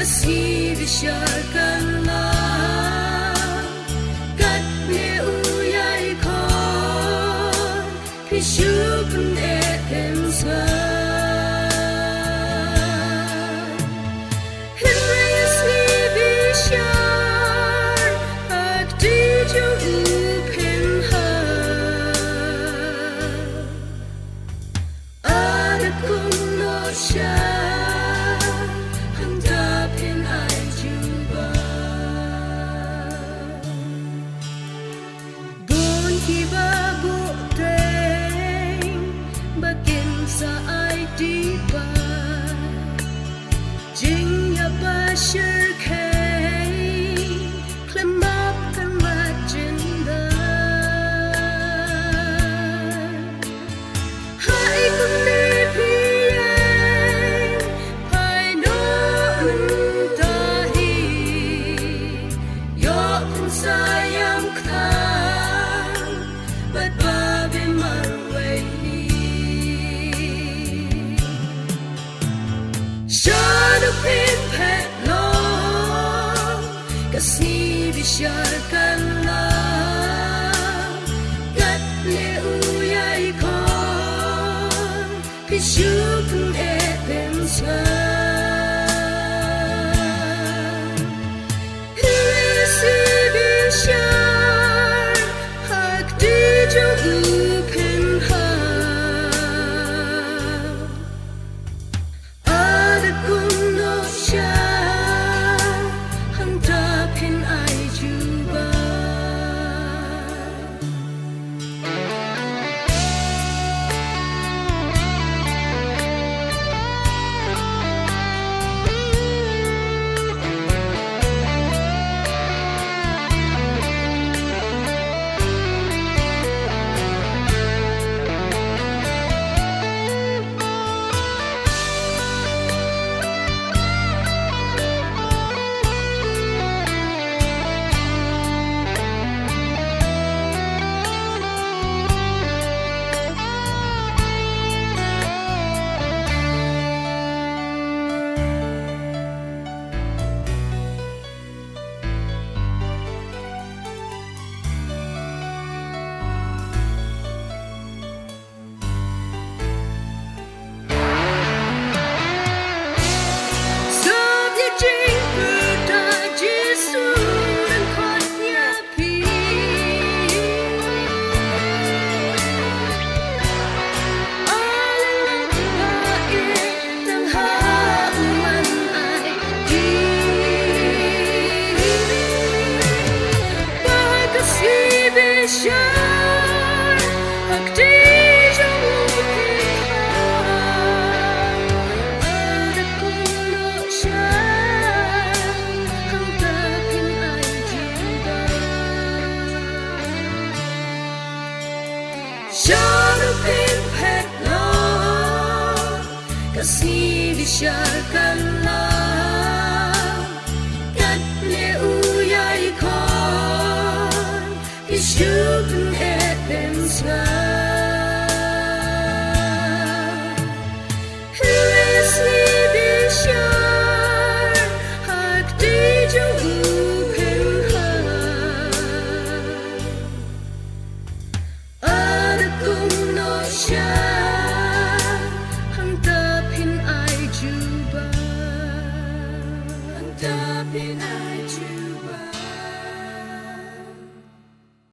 Kasih disiarkanlah katnya uyai kon Pishupun etemsan Henryas ni bishar Ak dijo upenha Ada kuno siya sa ai đi ba chính ya ba shir khay climb up kan ma jin da hai kun ni pi pai no ta hi yo kun sayang khan but ba be mar way Kasih disiarkanlah katnya uyai kon Pishupun etemsan Hilisi bishar hak dijo upenha Ada kuno siya Kasih disiarkanlah katnya uyai kon Pishupun etemsan